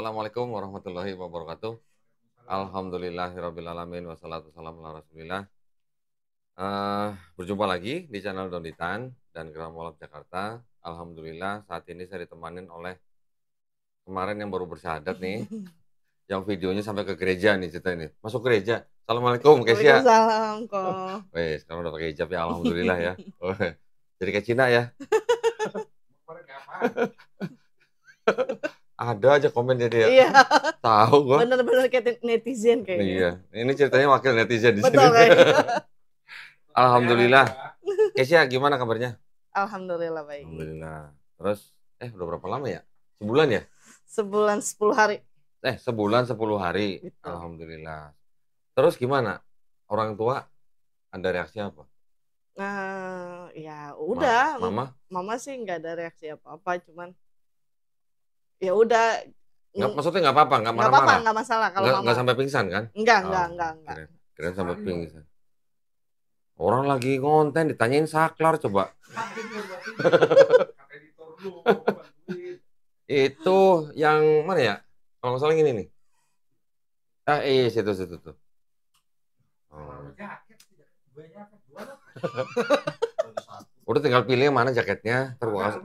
Assalamualaikum warahmatullahi wabarakatuh. Alhamdulillahirrabbilalamin. Wassalatu wassalamu ala rasulillah. Berjumpa lagi di channel Donditan dan Gram Walap Jakarta. Alhamdulillah saat ini saya ditemanin oleh kemarin yang baru bersyahadat nih. Yang videonya sampai ke gereja nih cerita ini. Masuk gereja. Assalamualaikum Kesia. Waalaikumsalam kok. Weh, sekarang udah pakai hijab ya, alhamdulillah ya. Jadi kayak Cina ya. Ada aja komen dia. Iya. Tahu gua. Bener-bener kayak netizen Iya. kayaknya. Ini ceritanya wakil netizen di Betul sini. kayaknya. Alhamdulillah. Kesia gimana kabarnya? Alhamdulillah baik. Alhamdulillah. Terus udah berapa lama ya? Sebulan ya? Sebulan 10 hari. Sebulan 10 hari. Betul. Alhamdulillah. Terus gimana? Orang tua ada reaksi apa? Nah, ya udah. Mama sih nggak ada reaksi apa-apa, cuman ya udah. Maksudnya nggak apa-apa, nggak marah-marah. Nggak apa-apa, nggak masalah kalau mama. Nggak sampai pingsan kan? Enggak. Keren sampai pingsan. Orang lagi konten ditanyain saklar coba. Itu yang mana ya? Kalau nggak salah gini nih. Situ tuh. Udah tinggal pilih yang mana jaketnya. Ntar gua kasih.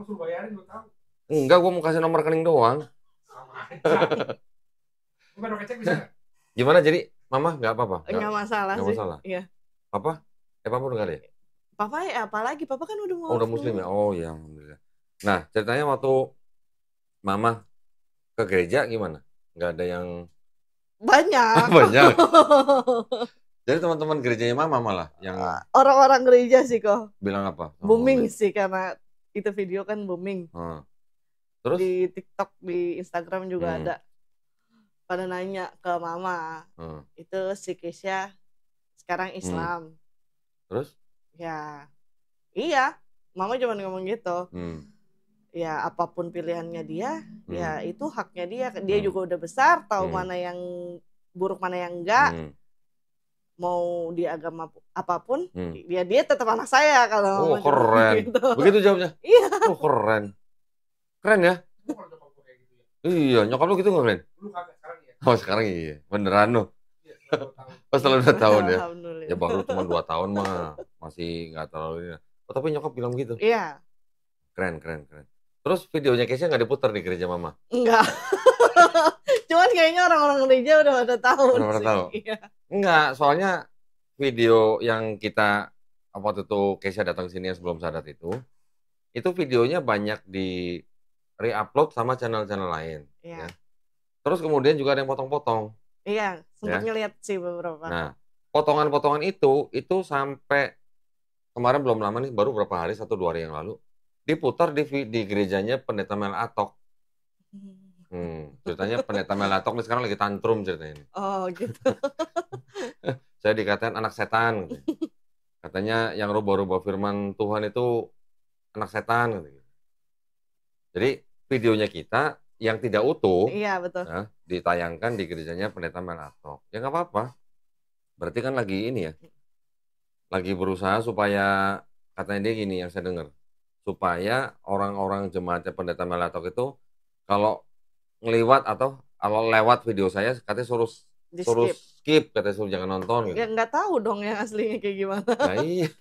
Enggak, gua mau kasih nomor rekening doang. Gimana jadi? Mama nggak apa-apa? Nggak masalah nggak sih. Masalah. Iya. Papa udah nggak ada ya? Papa ya apalagi? Papa kan udah mau. Udah muslim ya? Oh ya, alhamdulillah. Nah, ceritanya waktu Mama ke gereja gimana? Nggak ada yang... Banyak. Banyak. Jadi teman-teman gerejanya Mama malah yang... Orang-orang gereja sih kok. Bilang apa? Booming sih karena itu video kan booming. Terus? Di TikTok, di Instagram juga ada. Pada nanya ke Mama. Itu si Kesia sekarang Islam. Terus? Ya, iya. Mama cuma ngomong gitu. Ya apapun pilihannya dia, ya itu haknya dia. Dia juga udah besar, tahu mana yang buruk, mana yang enggak. Mau di agama apapun, dia tetap anak saya kalau. Oh keren. Gitu. Begitu jawabnya? Iya. Oh keren. Keren ya? Iya, nyokap lu gitu nggak keren? Oh sekarang iya, beneran lu. Oh setelah 2 tahun ya? Ya baru cuma 2 tahun mah masih nggak terlalu ini. Oh tapi nyokap bilang gitu? Iya. Keren. Terus videonya Kesia nggak diputar di gereja Mama? Enggak. Cuman kayaknya orang-orang gereja udah pada tahu. Udah pada tahu? Iya. Enggak, soalnya video yang kita waktu itu Kesia datang sini yang sebelum sadat itu videonya banyak di re-upload sama channel-channel lain. Iya. Ya. Terus kemudian juga ada yang potong-potong. Iya, sempat ngeliat sih beberapa. Nah, potongan-potongan itu sampai kemarin belum lama nih, baru berapa hari, 1-2 hari yang lalu, diputar di gerejanya Pendeta Mel Atok. Ceritanya Pendeta Mel Atok nih sekarang lagi tantrum ceritanya ini. Oh gitu. Saya dikatain anak setan. Gitu. Katanya yang rubah-rubah firman Tuhan itu anak setan. Gitu. Jadi videonya kita yang tidak utuh, iya, betul. Ya, ditayangkan di gerejanya Pendeta Mel Atok. Ya nggak apa-apa. Berarti kan lagi ini ya, lagi berusaha supaya, katanya dia gini yang saya dengar, supaya orang-orang jemaatnya Pendeta Mel Atok itu kalau ngeliwat atau kalau lewat video saya katanya suruh skip, katanya suruh jangan nonton gitu. Ya nggak tahu dong yang aslinya kayak gimana. Nah iya.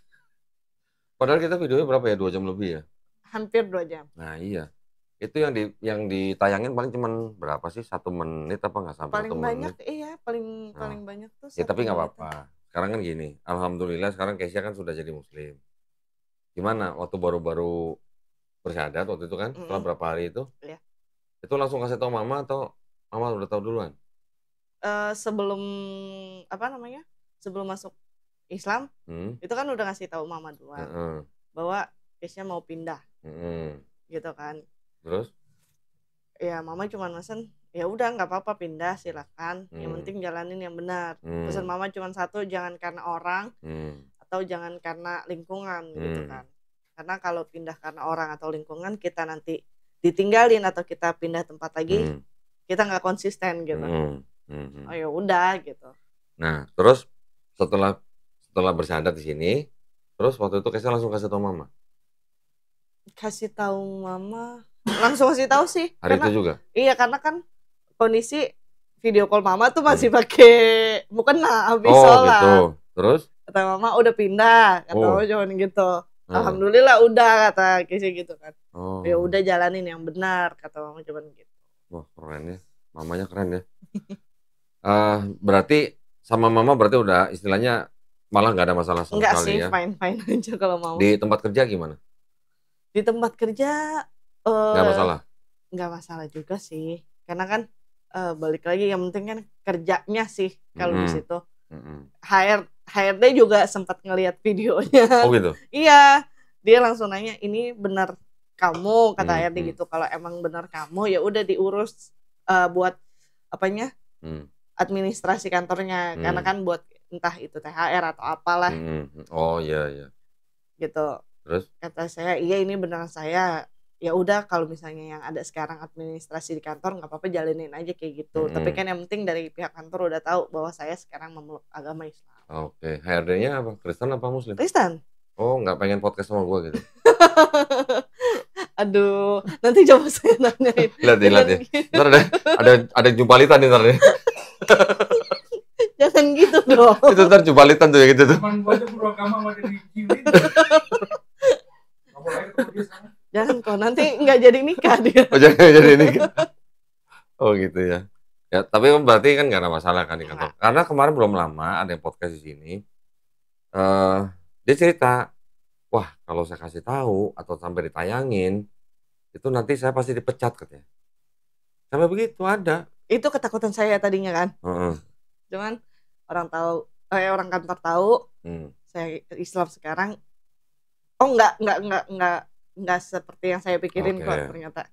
Padahal kita videonya berapa ya, 2 jam lebih ya? Hampir 2 jam. Nah iya. Itu yang ditayangin paling cuman berapa sih? 1 menit apa nggak sampai 1 menit? Paling banyak, iya paling banyak tuh. Ya tapi nggak apa-apa. Sekarang kan gini, alhamdulillah sekarang Kesia kan sudah jadi muslim. Gimana waktu baru-baru bersyahadat waktu itu kan, setelah berapa hari itu? Iya. Itu langsung kasih tahu Mama atau Mama udah tahu duluan? Sebelum sebelum masuk Islam, itu kan udah ngasih tahu Mama duluan bahwa Kesia mau pindah, gitu kan. Terus? Ya Mama cuma mesen, ya udah nggak apa-apa pindah silakan, yang penting jalanin yang benar. Pesan Mama cuma satu, jangan karena orang atau jangan karena lingkungan, gitu kan. Karena kalau pindah karena orang atau lingkungan, kita nanti ditinggalin atau kita pindah tempat lagi, kita nggak konsisten gitu. Oh ya udah gitu. Nah terus setelah bersyahadat di sini, terus waktu itu Kesia langsung kasih tahu Mama? Kasih tahu Mama, langsung kasih tahu sih. Hari itu juga? Iya, karena kan kondisi video call mama tuh masih pakai mukena habis Oh sholat. gitu. Terus? Kata mama udah pindah, kata mama cuman gitu. Alhamdulillah udah, kata Kisi gitu kan. Ya udah jalanin yang benar, kata mama cuman gitu. Wah keren ya, mamanya keren ya. Berarti sama mama berarti udah istilahnya malah nggak ada masalah sama Enggak sekali sih, ya? fine aja kalau mama. Di tempat kerja gimana? Di tempat kerja nggak masalah? Nggak masalah juga sih, karena kan balik lagi yang penting kan kerjanya sih kalau di situ. HRD juga sempat ngelihat videonya. Oh gitu? Iya, dia langsung nanya, ini benar kamu, kata HRD gitu. Kalau emang benar kamu ya udah diurus buat apanya administrasi kantornya, karena kan buat entah itu THR atau apalah. Oh iya. Gitu. Terus? Kata saya, iya ini benar saya. Ya udah kalau misalnya yang ada sekarang administrasi di kantor nggak apa-apa, jalanin aja kayak gitu. Tapi kan yang penting dari pihak kantor udah tahu bahwa saya sekarang memeluk agama Islam. Oke, HRD-nya apa? Kristen apa Muslim? Kristen. Oh, nggak pengen podcast sama gue gitu? Aduh, nanti coba saya nanyain. Lihat ya. Ntar ada jumpalitan nih ntar ya. Jangan gitu dong. Itu ntar jumpalitan tuh ya gitu tuh. Jangan kok, nanti nggak jadi nikah dia. Oh, jangan jadi nikah. Oh gitu ya. Ya, tapi berarti kan nggak ada masalah kan di kantor. Karena kemarin belum lama ada yang podcast di sini. Dia cerita, wah kalau saya kasih tahu atau sampai ditayangin, itu nanti saya pasti dipecat katanya. Sampai begitu ada. Itu ketakutan saya tadinya kan. Cuman orang kantor tahu saya Islam sekarang. Oh enggak seperti yang saya pikirin kok ternyata.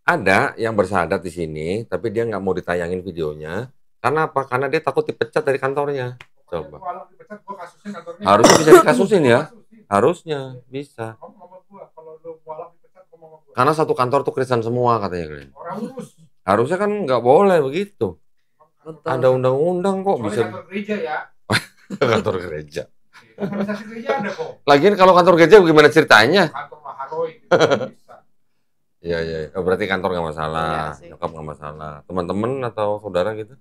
Ada yang bersahadat di sini, tapi dia nggak mau ditayangin videonya. Karena apa? Karena dia takut dipecat dari kantornya. Coba. Harusnya bisa dikasusin ya. Harusnya bisa. Karena satu kantor tuh Kristen semua katanya. Harusnya kan nggak boleh begitu. Betul. Ada undang-undang kok bisa. Kantor gereja ya. Kantor gereja. Organisasi gereja ada kok. Lagian kalau kantor gereja bagaimana ceritanya? Kantor Maharoi gitu bisa. Iya. Berarti kantor nggak masalah, nyokap nggak masalah. Teman-teman atau saudara gitu?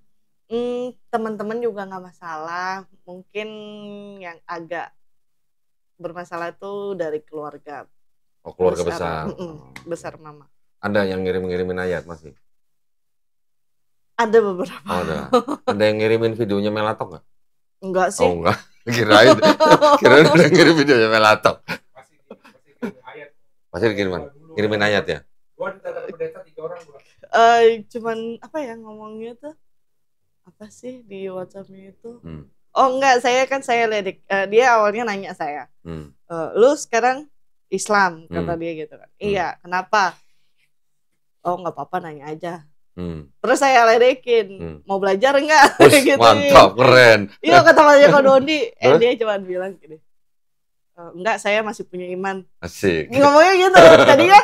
Teman-teman juga nggak masalah. Mungkin yang agak bermasalah itu dari keluarga. Oh, keluarga besar. Besar mama. Ada yang ngirimin ayat masih? Ada beberapa. Oh, ada yang ngirimin videonya Melatok nggak? Enggak sih. Oh enggak. Kirain udah ngirim videonya Melatok. Masih ngirimin ayat ya? Gua ada pendeta 3 orang gua. Cuman apa ya ngomongnya tuh? Apa sih di WhatsApp-nya itu? Oh enggak, saya ledik. Dia awalnya nanya saya. Lu sekarang Islam, kata dia gitu kan. Iya, kenapa? Oh enggak apa-apa, nanya aja. Terus saya ledekin, mau belajar enggak? Gitu. Mantap, keren. Iya, kata Pak Doni. Dia cuma bilang gini, enggak, saya masih punya iman. Asik. Ngomongnya gitu. Tadinya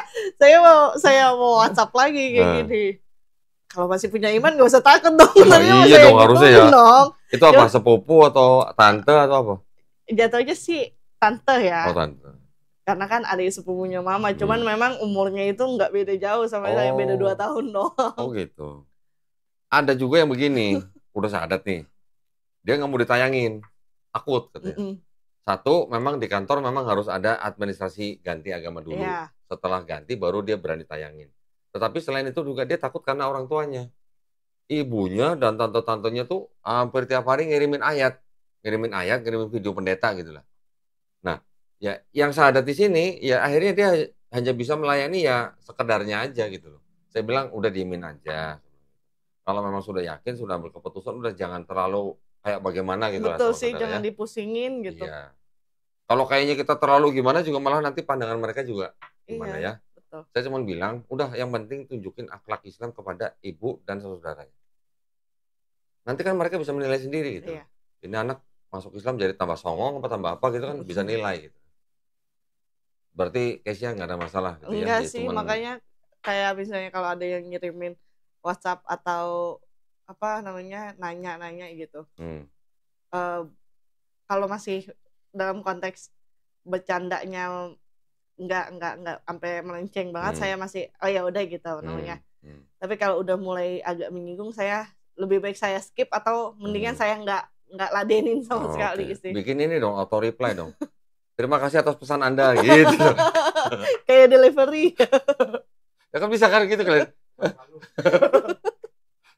saya mau WhatsApp lagi kayak gini. Kalau masih punya iman nggak usah takut dong. Iya dong, harusnya ya. Itu apa, sepupu atau tante atau apa? Jatuhnya sih tante ya. Oh, tante. Karena kan adik sepupunya mama, cuman memang umurnya itu nggak beda jauh sama saya, beda 2 tahun doang. Oh gitu. Ada juga yang begini, udah sadat nih, dia nggak mau ditayangin, takut katanya. Satu, memang di kantor memang harus ada administrasi ganti agama dulu. Setelah ganti baru dia berani tayangin. Tetapi selain itu juga dia takut karena orang tuanya, ibunya dan tante-tantenya tuh hampir tiap hari ngirimin ngirimin video pendeta gitu lah. Nah, ya yang sahadat di sini ya akhirnya dia hanya bisa melayani ya sekedarnya aja gitu loh. Saya bilang udah diemin aja. Kalau memang sudah yakin, sudah ambil keputusan, udah jangan terlalu kayak bagaimana gitu. Betul lah, sih, jangan dipusingin gitu. Iya. Kalau kayaknya kita terlalu gimana juga malah nanti pandangan mereka juga gimana ya. Betul. Saya cuma bilang, udah yang penting tunjukin akhlak Islam kepada ibu dan saudaranya. Nanti kan mereka bisa menilai sendiri gitu. Iya. Ini anak masuk Islam jadi tambah songong apa tambah apa gitu kan bisa nilai gitu. Berarti case-nya nggak ada masalah gitu. Enggak sih, makanya kayak misalnya kalau ada yang ngirimin WhatsApp atau apa namanya nanya-nanya gitu. Kalau masih dalam konteks bercandanya nggak sampai melenceng banget, saya masih oh ya udah gitu namanya. Tapi kalau udah mulai agak menyinggung, saya lebih baik saya skip atau mendingan saya nggak ladenin sama sekali sih. Bikin ini dong, auto reply dong. Terima kasih atas pesan Anda gitu. Kayak delivery. Ya kan bisa kan gitu kalian.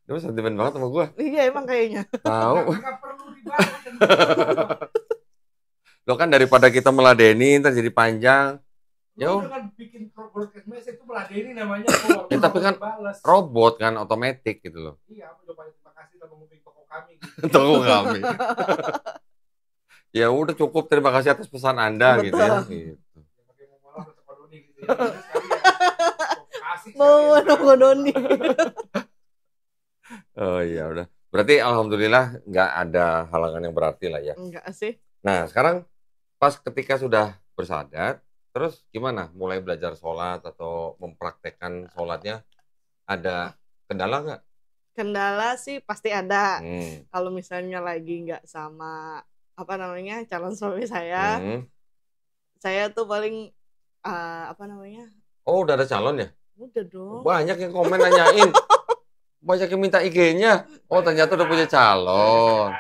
Dia sentimen banget sama gue. Iya emang kayaknya. Tahu. Lo kan daripada kita meladeni ntar jadi panjang. Lo kan bikin broadcast message itu meladeni namanya. Ya, tapi kan robot kan otomatis gitu loh. Iya, aku coba terima kasih telah menghubungi toko kami. Gitu. Toko kami. Ya udah cukup, terima kasih atas pesan Anda. Betul. Gitu ya. Gitu. Mau Doni. Oh iya udah. Berarti alhamdulillah nggak ada halangan yang berarti lah ya. Enggak sih. Nah sekarang pas ketika sudah bersadat, terus gimana? Mulai belajar sholat atau mempraktekkan sholatnya, ada kendala nggak? Kendala sih pasti ada. Kalau misalnya lagi nggak sama calon suami saya, saya tuh paling Oh udah ada calon ya? Udah dong. Banyak yang komen nanyain. Banyak yang minta IG-nya. Oh ternyata udah punya calon.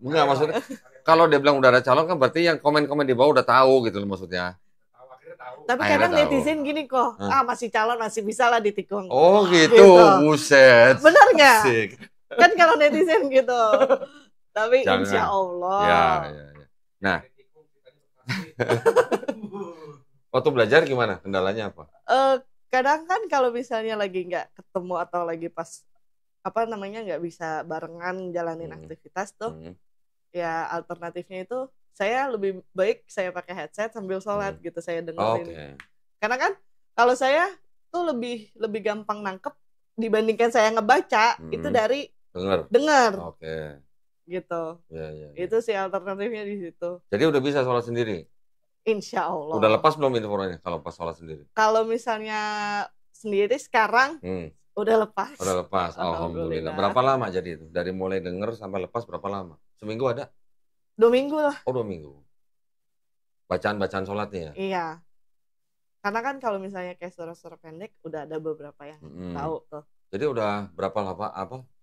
Enggak maksudnya. Kalau dia bilang udah ada calon kan berarti yang komen-komen di bawah udah tahu gitu loh maksudnya. Tapi kadang netizen gini kok. Masih calon, masih bisa lah ditikung. Oh gitu. Buset. Bener nggak? Kan kalau netizen gitu. Tapi jangan. Insya Allah. Ya. Nah. Waktu belajar gimana? Kendalanya apa? Kadang kan kalau misalnya lagi nggak ketemu atau lagi pas nggak bisa barengan jalanin aktivitas tuh, ya alternatifnya itu saya lebih baik saya pakai headset sambil sholat gitu, saya dengerin. Karena kan kalau saya tuh lebih gampang nangkep dibandingkan saya ngebaca itu dari dengar. Gitu. Ya. Itu sih alternatifnya di situ. Jadi udah bisa sholat sendiri? Insya Allah. Udah lepas belum infonya kalau pas sholat sendiri? Kalau misalnya sendiri sekarang udah lepas. Udah lepas, alhamdulillah. Berapa lama jadi itu? Dari mulai denger sampai lepas berapa lama? Seminggu ada? 2 minggu lah. Oh 2 minggu. Bacaan sholatnya ya? Iya. Karena kan kalau misalnya kayak surah-surah pendek udah ada beberapa yang tahu tuh. Jadi udah berapa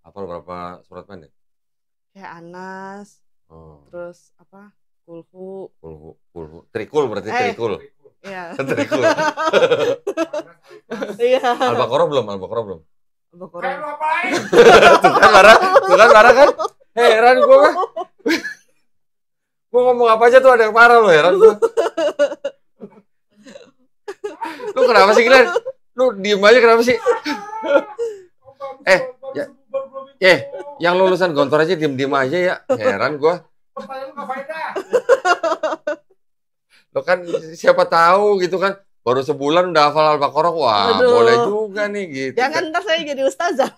berapa surat pendek? Kayak Anas. Terus Kulhu. Trikul berarti trikul. Iya. Trikul. Iya. Al-Baqarah belum? Al-Baqarah. Tuh kan marah kan? Heran gue kan. Gue ngomong apa aja tuh ada yang marah loh, heran gue. Lu kenapa sih Glenn? Lu diem aja kenapa sih? Yang lulusan Gontor aja diem aja ya. Heran gue. Pertanyaan lu gak faedah. Lo kan siapa tahu gitu kan. Baru sebulan udah hafal Al-Baqarah. Wah, boleh juga nih gitu. Jangan ntar saya jadi ustazah.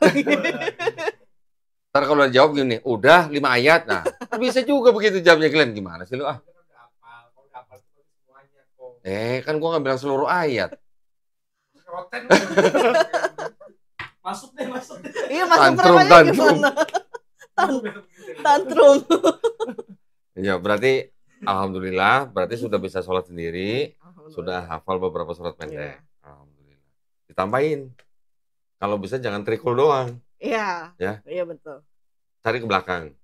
Ntar kalau udah jawab gini, udah 5 ayat. Nah, bisa juga begitu jawabnya Glenn. Gimana sih lu kan gua nggak bilang seluruh ayat. Masuk deh. Iya, masuk tantrum. Ya, berarti alhamdulillah, berarti sudah bisa sholat sendiri, sudah hafal beberapa surat pendek. Alhamdulillah. Ditambahin. Kalau bisa jangan trikul doang. Iya. Ya. Iya betul. Cari ke belakang.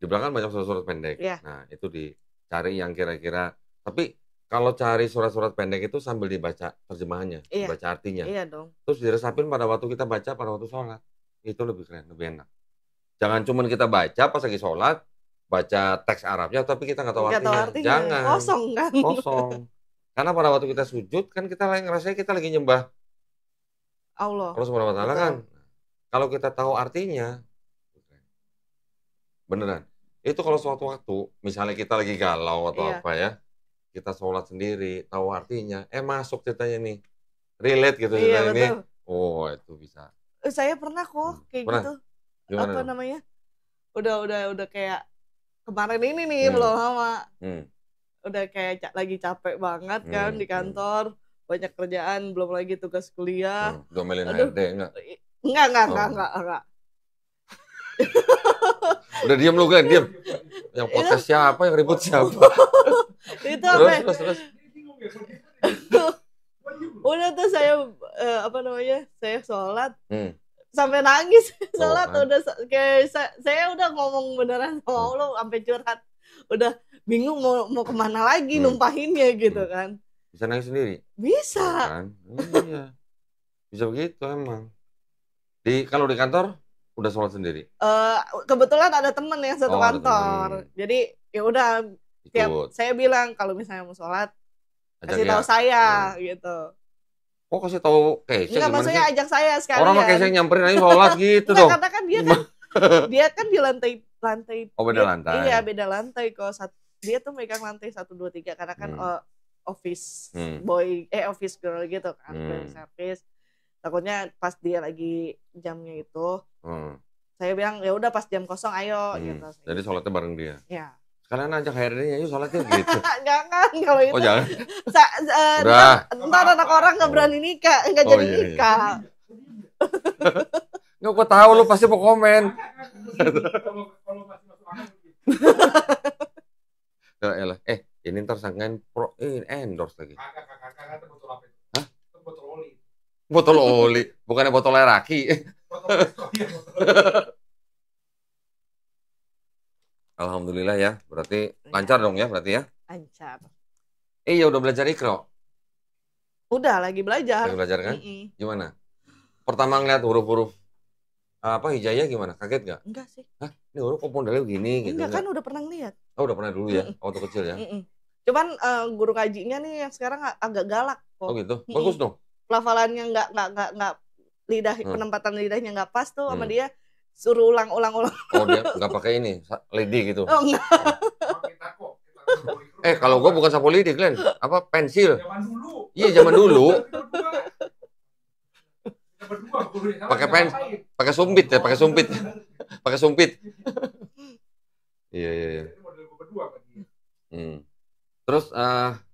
Di belakang banyak surat-surat pendek. Iya. Nah, itu dicari yang kira-kira. Tapi kalau cari surat-surat pendek itu sambil dibaca terjemahannya, dibaca artinya. Iya dong. Terus diresapin pada waktu kita baca, pada waktu sholat. Itu lebih keren, lebih enak. Jangan cuma kita baca pas lagi sholat, baca teks Arabnya, tapi kita nggak tahu artinya. Jangan. Kosong kan? Kosong. Karena pada waktu kita sujud, kan kita ngerasanya kita lagi nyembah Allah Subhanahu wa Ta'ala kan. Kalau kita tahu artinya, beneran. Itu kalau suatu waktu, misalnya kita lagi galau atau apa ya, kita sholat sendiri, tahu artinya, masuk ceritanya nih. Relate gitu ceritanya ini. Oh, itu bisa. Saya pernah kok kayak gitu. Gimana namanya? Udah kayak kemarin ini nih belum lama. Udah kayak lagi capek banget kan di kantor, banyak kerjaan, belum lagi tugas kuliah. Domelin HRD enggak? Enggak. Udah diem lu kan, diem. Yang podcast siapa, yang ribut siapa? Itu terus. Udah tuh saya apa namanya, saya sholat sampai nangis. Sholat kan? Udah kayak saya udah ngomong beneran sama Allah sampai curhat, udah bingung mau kemana lagi numpahinnya gitu kan. Bisa nangis sendiri? Bisa kan? Iya, bisa begitu emang. Kalau di kantor udah sholat sendiri? Kebetulan ada temen yang satu kantor, jadi ya udah tiap saya bilang kalau misalnya mau sholat kasih tahu saya gitu. Oh, kasih tahu Keisha? Enggak, maksudnya ajak saya sekalian. Orang mah Keisha nyamperin aja sholat gitu dong. Karena kan dia kan di lantai. Oh, beda lantai. Iya, beda lantai kok. Dia tuh megang lantai 1, 2, 3 karena kan office boy, office girl gitu kan, service. Takutnya pas dia lagi jamnya itu, saya bilang ya udah pas jam kosong ayo gitu. Jadi sholatnya bareng dia. Ya. Kalian ajak HRD-nya yuk sholatnya gitu. Jangan kalau itu. Oh jangan. Ntar anak orang nggak berani nikah, nggak jadi nikah. Nggak, gue tahu lu pasti mau komen. Kalau masih masuk angin gitu. Ini ntar sangkain endorse lagi. Kagak botol apa itu? Hah? Botol oli. Botol oli, bukannya botol air aki. Botol Alhamdulillah ya, berarti lancar dong ya berarti ya? Lancar. Ya udah belajar Iqra? Udah, lagi belajar. Lagi belajar kan? Gimana? Pertama ngeliat huruf-huruf hijaiyah gimana? Kaget gak? Enggak sih. Hah? Ini huruf kok modelnya begini gitu? Enggak, kan udah pernah ngeliat. Oh, udah pernah dulu ya? Waktu kecil ya? Cuman guru ngajinya nih yang sekarang agak galak kok. Oh gitu? Bagus dong. Pelafalannya nggak penempatan lidahnya nggak pas tuh sama dia. Suruh ulang. Oh, dia nggak pakai ini lidi gitu? Oh, enggak. Kalau gue bukan sapu lidi, Glenn. Apa, pensil? Zaman dulu. Iya, zaman dulu. Pakai sumpit ya, pakai sumpit. Iya. Terus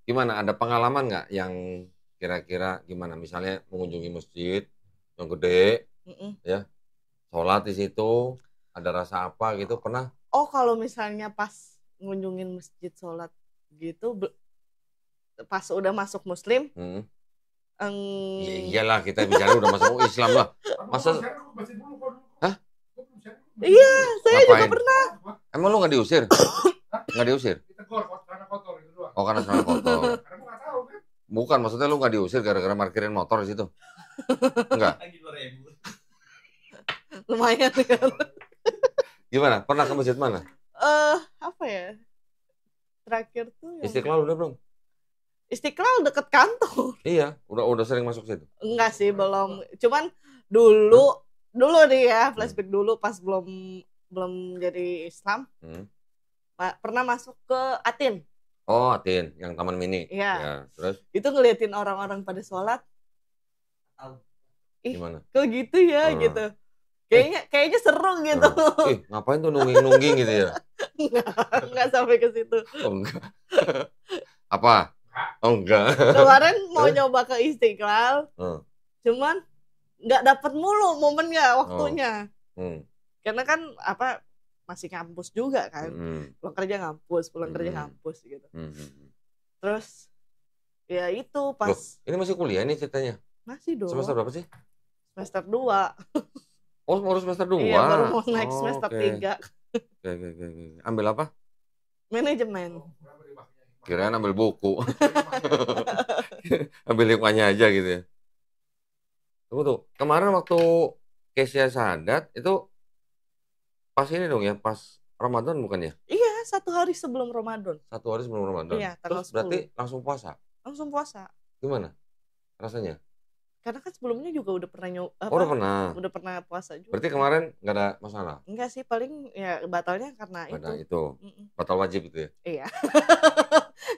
gimana? Ada pengalaman nggak yang kira-kira gimana? Misalnya mengunjungi masjid yang gede, ya, sholat di situ, ada rasa apa gitu, pernah? Oh, kalau misalnya pas ngunjungin masjid sholat gitu, pas udah masuk Muslim, iyalah kita bicara udah masuk Islam lah. Masa? Hah? Iya, saya juga pernah. Emang lu nggak diusir? Nggak diusir? Karena kotor itu doang. Oh, karena celana kotor. Karena gua nggak tahu kan. Bukan, maksudnya lu nggak diusir gara-gara parkirin motor di situ? Enggak. Lumayan kan. Gimana? Pernah ke masjid mana? Apa ya? Terakhir tuh yang... Istiqlal udah belum? Istiqlal deket kantor. Iya, udah sering masuk situ. Enggak sih, belum. Cuman dulu nih ya, flashback dulu pas belum jadi Islam. Pernah masuk ke Atin. Oh, Atin, yang Taman Mini. Iya. Ya, terus? Itu ngeliatin orang-orang pada sholat. Gimana? Kok gitu ya, gitu. Kayaknya seru gitu. Ngapain tuh nungging-nungging gitu ya? Enggak sampai ke situ. Oh, enggak. Apa? Oh, enggak. Kemarin mau nyoba ke Istiqlal. Cuman nggak dapet mulu momennya, waktunya. Karena kan masih kampus juga kan. Pulang kerja kampus gitu. Terus ya itu pas. Loh, ini masih kuliah nih ceritanya? Masih dong. Semester berapa sih? Semester 2. Oh, baru semester 2? Iya, baru mau naik semester 3. Oke. Ambil apa? Manajemen. Kirain ambil buku. Ambil lingkungannya aja gitu ya. Tunggu tuh, kemarin waktu Keisha Sadat itu pas ini dong ya, pas Ramadan bukan ya? Iya, 1 hari sebelum Ramadan. 1 hari sebelum Ramadan? Iya, tanggal 10. Berarti langsung puasa? Langsung puasa. Gimana rasanya? Karena kan sebelumnya juga udah pernah udah pernah puasa juga. Berarti kemarin nggak ada masalah? Enggak sih, paling ya batalnya karena itu. Batal wajib itu ya? Iya.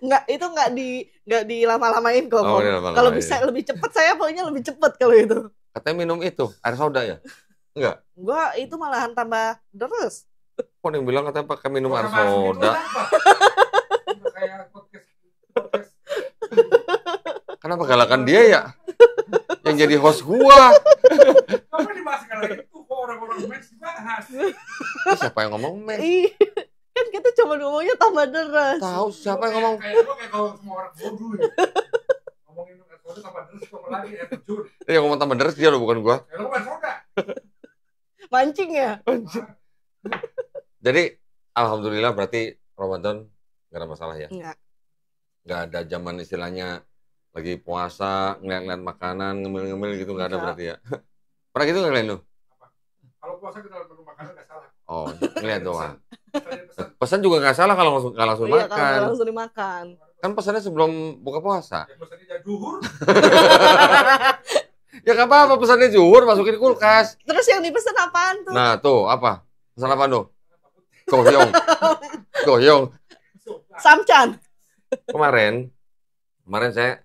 Nggak dilama-lamain kok. Kalau bisa lebih cepat, saya pokoknya lebih cepat kalau itu. Katanya minum itu air soda ya? Enggak? Gua itu malahan tambah deres. Kok yang bilang katanya pakai minum air soda? Kayak podcast. Kenapa galakan dia ya? Yang jadi host gua. Kamu dibahas kalau itu kok orang-orang mens dibahas. Siapa yang ngomong mens? Kan kita cuma ngomongnya tambah deres. Tahu siapa yang ngomong? Kayak kalau semua orang bodoh ya. Ngomongin soalnya tambah deres kok apalagi air terjun. Yang ngomong tambah deres dia loh, bukan gua. Kalau bukan soda. Mancing ya? Jadi alhamdulillah berarti Ramadan nggak ada masalah ya? Enggak. Nggak ada zaman istilahnya lagi puasa ngeliat-ngeliat makanan ngemil-ngemil gitu, nggak ada berarti ya? Pernah gitu nggak kalian lu? Kalau puasa kita menu makanan nggak salah. Oh, ngeliat doang. Pesan. Pesan juga nggak salah kalau nggak langsung Iya, kalau makan. nggak langsung dimakan. Kan pesannya sebelum buka puasa. Ya pesannya jangan duhur. Ya nggak apa-apa, pesannya zuhur masukin kulkas. Terus yang dipesan apaan tuh? Nah tuh apa? Pesan apa tuh? Goyong. Goyong. Samcan. Kemarin saya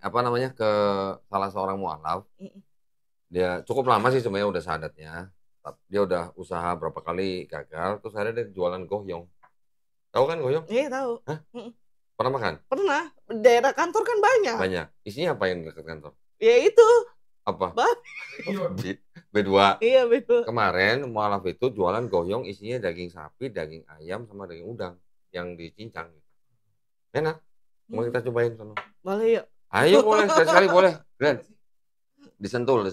ke salah seorang mualaf. Dia cukup lama sih sebenarnya udah sahadatnya. Dia udah usaha berapa kali gagal, terus akhirnya dia jualan goyong. Tahu kan goyong? Iya tahu. Hah? Pernah makan? Pernah. Daerah kantor kan banyak. Banyak. Isinya apa yang dekat kantor? Ya itu. Apa? Iya. B2. Iya betul. Kemarin mualaf itu jualan goyong isinya daging sapi, daging ayam, sama daging udang yang dicincang. Enak. Mau kita cobain sono. Boleh yuk. Ayo boleh, sekali-sekali boleh. Glenn. Disentul.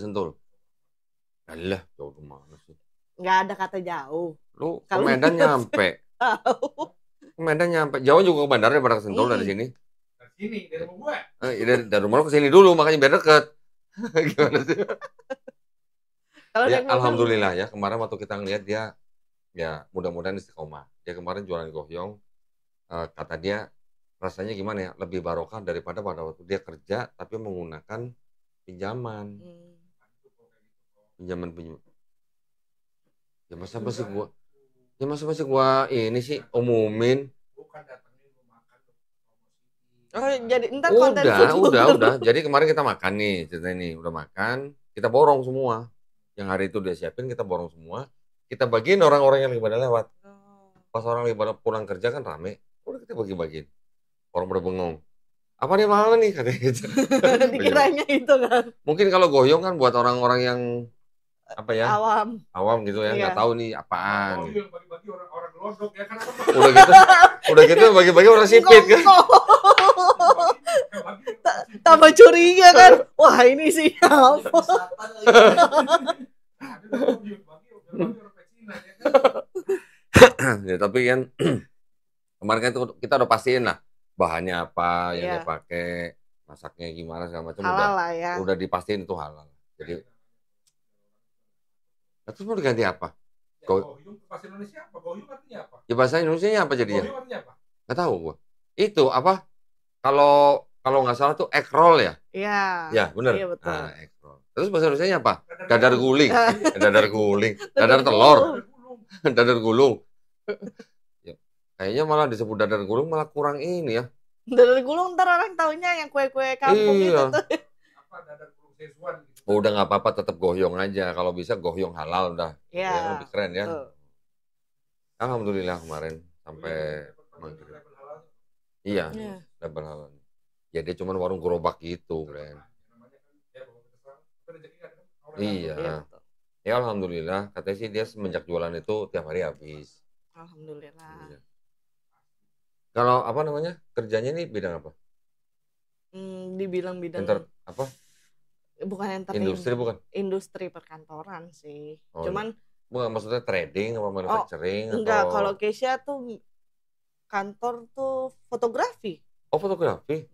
Alah, jauh kemana sih? Nggak ada kata jauh. Lu ke Kalau Medan gitu. nyampe. Tahu. Ke Medan nyampe. Jauh juga ke bandara daripada ke Sentul dari sini. Dari sini, dari rumah gua. Dari rumah lu ke sini dulu, makanya biar deket. Gimana sih? Kalau Ya, naik mobil, alhamdulillah ya. Kemarin waktu kita ngeliat dia, ya mudah-mudahan istiqomah. Dia kemarin jualan goyong. Kata dia, rasanya gimana ya? Lebih barokah daripada pada waktu dia kerja, tapi menggunakan pinjaman. Pinjaman. Ya masa masih gua ini sih umumin. Bukan datangin lu makan lu promosi. oh, jadi ntar konten food Udah. Jadi kemarin kita makan nih, cerita ini udah makan, kita borong semua. Yang hari itu dia siapin kita borong semua. Kita bagiin orang-orang yang lagi pada lewat. Pas orang lagi pada pulang kerja kan rame, udah kita bagi-bagiin. Orang pada bengong. Apa nih mahal nih katanya gitu. Dikiranya itu kan Mungkin kalau goyong kan buat orang-orang yang apa ya? awam Gitu ya, Iya. nggak tahu nih apaan. Oh, iya, bagi-bagi orang gelondok ya kan. Udah gitu bagi-bagi orang sipit kan. Tambah curiga kan. Wah ini siapa? Ya, tapi kan kemarin kan kita udah pastiin lah bahannya apa yang Iya. dia pakai, masaknya gimana segala macam Halal lah ya. udah dipastiin itu halal. Jadi terus mau diganti apa? Goyong bahasa Indonesia apa? Goyong artinya apa? Ya bahasa Indonesianya apa jadinya? Goyong artinya apa? Nggak tahu gua. Itu apa? Kalau nggak salah tuh egg roll ya? Iya. Ya bener. Iya betul. Nah, egg roll. Terus bahasa Indonesianya apa? Dadar guling. Dadar guling. Dadar telur. Dadar gulung. Ya, kayaknya malah disebut dadar gulung malah kurang ini ya. Dadar gulung ntar orang taunya yang kue-kue kampung Iya. itu tuh. Apa dadar gulung Szechuan gitu. Oh, udah nggak apa-apa, tetap goyong aja. Kalau bisa goyong halal udah. Iya. Ya, lebih keren ya. Betul. Alhamdulillah kemarin sampai maghrib. Iya, Iya. label halal. Ya dia cuma warung gerobak gitu, keren. Iya. Iya betul. Ya alhamdulillah, katanya sih dia semenjak jualan itu tiap hari habis. Alhamdulillah. Iya. Kalau apa namanya? Kerjanya nih bidang apa? Dibilang bidang apa? bukan entertainment. Industri bukan? Industri perkantoran sih. Oh, Cuman bukan maksudnya trading apa manufacturing enggak, atau kalau Keisha tuh kantor tuh fotografi. Oh, fotografi.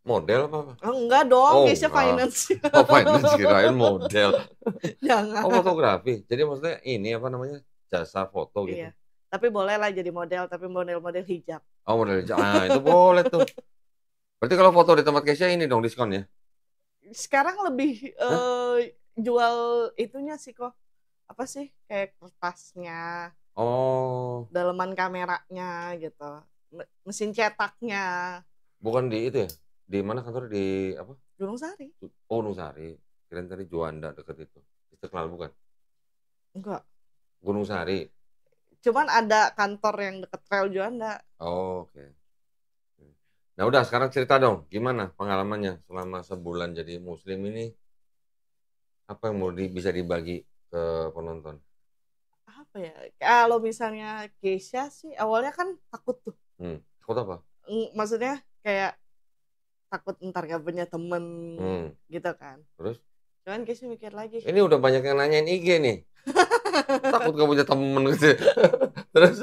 Model apa? Oh, enggak dong, Oh, Keisha enggak. finance. Oh, finance kirain model. Jangan. Oh, fotografi. Jadi maksudnya ini apa namanya? Jasa foto gitu. Iya. Tapi boleh lah jadi model, tapi model-model hijab. Oh, model itu boleh tuh. Berarti kalau foto di tempat Keisha ini dong diskon ya? Sekarang lebih jual itunya sih kok. Apa sih? Kayak kertasnya, Oh, daleman kameranya gitu. Mesin cetaknya. bukan di itu ya? Di mana kantor di apa? Gunung Sari. Oh, Nusari. Kirain tadi Juanda deket itu. Istiqlal bukan? Enggak. Gunung Sari. Cuman ada kantor yang deket Rel Juanda. Oh, oke. Nah udah sekarang cerita dong, gimana pengalamannya selama sebulan jadi muslim ini? Apa yang mau bisa dibagi ke penonton? Apa ya? Kalau misalnya Keisha sih awalnya kan takut tuh. Takut apa? Maksudnya kayak takut ntar gak punya temen gitu kan. Terus? Cuman Casey mikir lagi. Ini udah banyak yang nanyain IG nih. Takut gak punya temen gitu. Terus?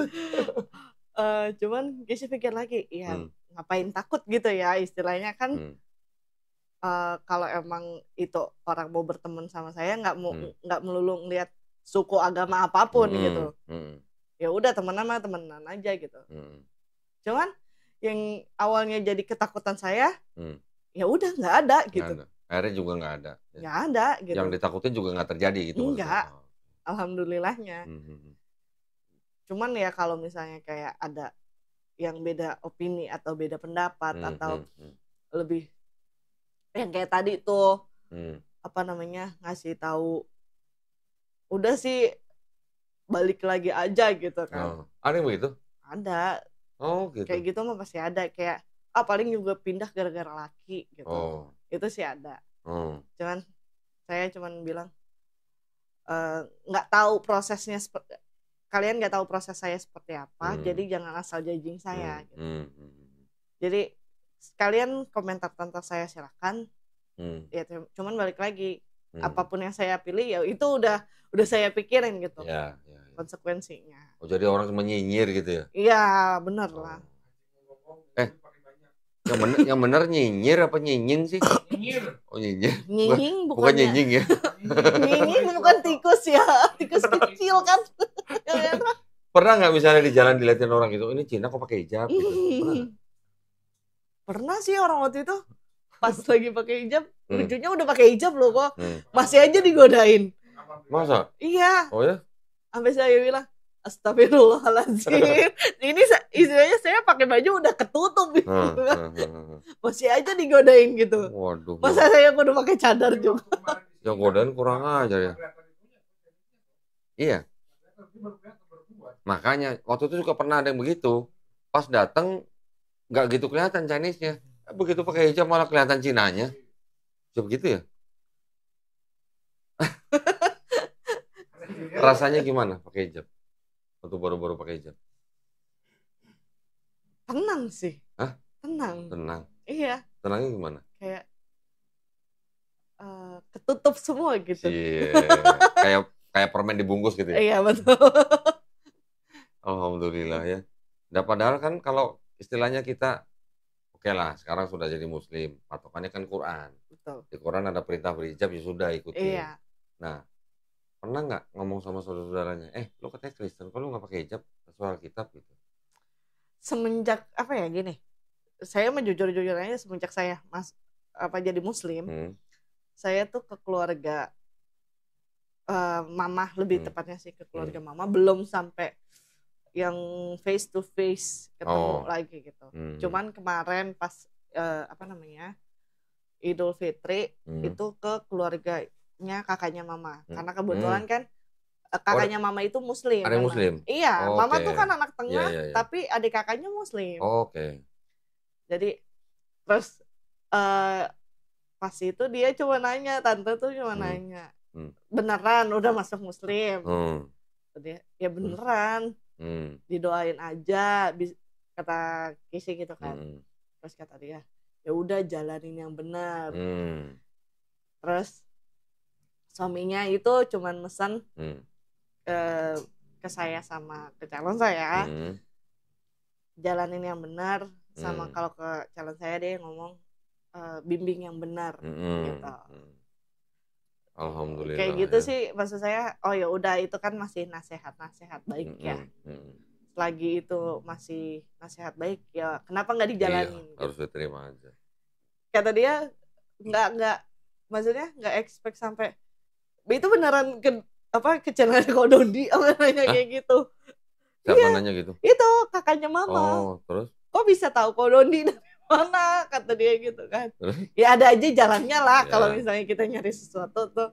Cuman Casey pikir lagi, ya ngapain takut gitu ya istilahnya kan. Kalau emang itu orang mau berteman sama saya nggak melulu ngeliat suku agama apapun gitu. Ya udah temenan aja gitu. Cuman yang awalnya jadi ketakutan saya, ya udah nggak ada gitu. Gak ada. Akhirnya juga nggak ada. Nggak ada gitu. Yang ditakutin juga nggak terjadi gitu. Enggak. Alhamdulillahnya. Cuman ya kalau misalnya kayak ada yang beda opini atau beda pendapat atau lebih yang kayak tadi tuh ngasih tahu udah sih balik lagi aja gitu kan. Ada yang begitu? Ada. Gitu. Kayak gitu mah pasti ada, kayak paling juga pindah gara-gara laki gitu. Itu sih ada. Cuman saya bilang nggak tahu prosesnya kalian nggak tahu proses saya seperti apa, jadi jangan asal judging saya gitu. Jadi kalian komentar tentang saya silakan. Ya cuman balik lagi apapun yang saya pilih ya itu udah saya pikirin gitu. Ya. Konsekuensinya. Jadi orang cuma nyinyir gitu ya? Iya bener lah. Yang bener nyinyir apa nyinyin sih? Nyinyir. Nyinyir. Nyinying bukan nyinying ya? Nyinying bukan tikus ya, tikus kecil kan. Pernah nggak misalnya di jalan dilihatin orang gitu, ini Cina kok pakai hijab gitu? Pernah sih orang waktu itu pas lagi pakai hijab, lucunya udah pakai hijab loh kok, masih aja digodain. Masa? Iya. Oh ya? Sampai saya bilang, astagfirullahaladzim. Ini istilahnya saya pakai baju udah ketutup gitu. Masih aja digodain gitu. Waduh. Masa saya udah pakai cadar juga. Yang godain kurang ajar ya. Iya. Makanya waktu itu juga pernah ada yang begitu. Pas datang nggak gitu kelihatan Chinese-nya. Begitu pakai hijab malah kelihatan Cinanya. Coba begitu ya? Rasanya gimana pakai hijab? Waktu baru-baru pakai hijab? Tenang sih. Hah? Tenang. Iya. Tenangnya gimana? Kayak ketutup semua gitu. Kayak permen dibungkus gitu ya? Iya betul. Alhamdulillah ya. Nah, padahal kan kalau istilahnya kita oke lah sekarang sudah jadi muslim, patokannya kan Quran. Betul. Di Quran ada perintah berhijab ya sudah ikuti. Iya. Nah, pernah nggak ngomong sama saudara-saudaranya, lo katanya Kristen, kok lo nggak pakai hijab sesuai Alkitab gitu? Semenjak gini, saya mah jujur-jujur aja semenjak saya jadi muslim, saya tuh ke keluarga mama lebih tepatnya sih ke keluarga mama belum sampai yang face to face ketemu lagi gitu. Cuman kemarin pas Idul Fitri itu ke keluarganya kakaknya mama. Karena kebetulan kan kakaknya mama itu muslim. Ada muslim? Iya, mama tuh kan anak tengah, tapi adik kakaknya muslim. Jadi terus pas itu dia cuma nanya, tante tuh cuma nanya, beneran udah masuk muslim? Dia, ya beneran. Didoain aja, kata Kisi gitu kan. Terus kata dia, ya udah jalanin yang benar. Terus suaminya itu cuman mesen ke saya sama ke calon saya, jalanin yang benar, sama kalau ke calon saya dia ngomong bimbing yang benar gitu. Alhamdulillah. Kayak gitu ya. Sih maksud saya, oh ya udah itu kan masih nasihat baik ya. Selagi itu masih nasihat baik ya kenapa nggak dijalanin? Iya, harus diterima aja. Kata dia nggak maksudnya nggak expect sampai itu beneran ke channel Kodondi nanya kayak gitu. Siapa nanya gitu? Itu kakaknya mama. Terus? Kok bisa tahu Kodondi dari mana? Kata dia gitu kan. Ya ada aja jalannya lah kalau misalnya kita nyari sesuatu tuh.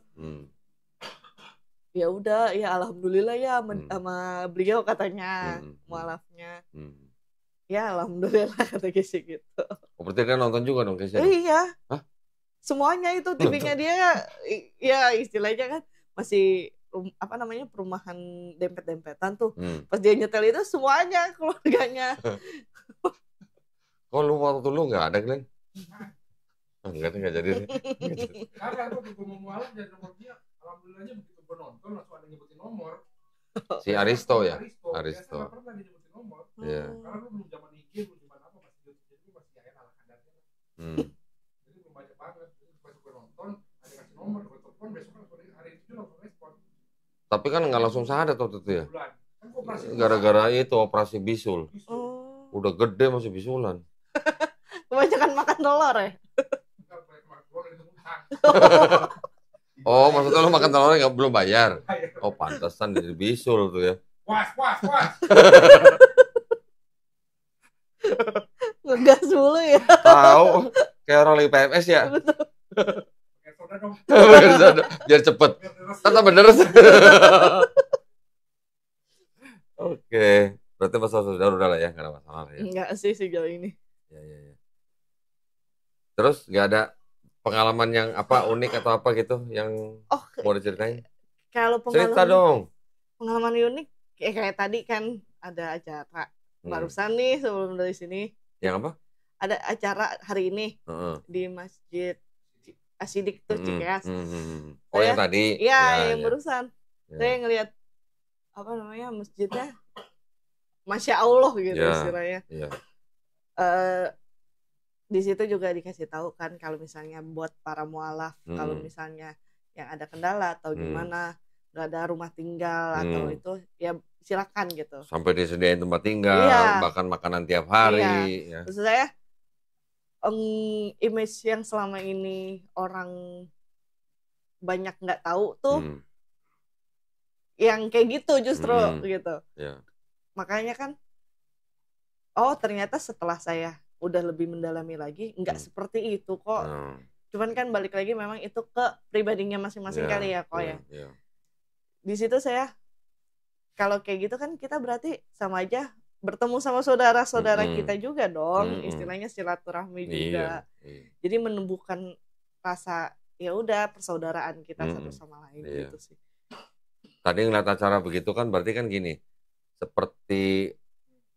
Ya udah, ya alhamdulillah ya sama beliau katanya mualafnya. Ya alhamdulillah kata Kesi gitu. Berarti kan nonton juga dong Kesi? Iya. Hah? Semuanya itu TV-nya dia ya istilahnya kan masih perumahan dempet-dempetan tuh. Pas dia nyetel itu semuanya keluarganya. Kok lu waktu lu nggak ada Glenn? Enggak jadi. Karena aku gue mau mualaf dari nomor dia, alhamdulillahnya begitu gue nonton langsung ada nyebutin nomor. Si Aristo ya? Aristo. Aristo. Biasa nggak pernah nyebutin nomor. Iya. Karena lu belum zaman IG, belum zaman apa, masih jadi masih ya ala kadarnya. Jadi belum banyak banget. Jadi pas gue nonton, ada kasih nomor, gue telepon besok kan hari itu langsung respon. Tapi kan nggak langsung sadar waktu itu ya? Kan gara-gara itu operasi bisul. Oh. Udah gede masih bisulan. Kebanyakan makan telur ya? Oh, maksudnya lu makan telurnya nggak belum bayar? Oh, pantesan jadi bisul tuh ya. Puas. Ngegas mulu ya. Tahu, kayak orang lagi PMS ya. Betul. Biar cepet. Tetap bener. Oke, berarti masalah saudara udah lah ya, nggak ada masalah ya. Enggak sih sejauh ini. Ya. Terus nggak ada pengalaman yang apa unik atau apa gitu yang mau diceritain? Kalau cerita dong. Pengalaman unik kayak tadi kan ada acara barusan nih sebelum dari sini. Yang apa? Ada acara hari ini di Masjid Asidik tuh Cikeas. Oh yang tadi? Iya, yang barusan. Saya ngelihat apa namanya masjidnya, Masya Allah gitu istilahnya. Di situ juga dikasih tahu kan kalau misalnya buat para mualaf, kalau misalnya yang ada kendala atau gimana, nggak ada rumah tinggal atau itu ya silakan gitu. Sampai disediain tempat tinggal, bahkan makanan tiap hari. Iya. Maksud saya image yang selama ini orang banyak nggak tahu tuh yang kayak gitu justru gitu. Makanya kan ternyata setelah saya udah lebih mendalami lagi nggak seperti itu kok. Cuman kan balik lagi memang itu ke pribadinya masing-masing kali ya kok ya. Di situ saya kalau kayak gitu kan kita berarti sama aja bertemu sama saudara-saudara kita juga dong, istilahnya silaturahmi juga. Jadi menumbuhkan rasa ya udah persaudaraan kita satu sama lain gitu sih. Tadi ngeliat acara begitu kan berarti kan gini, seperti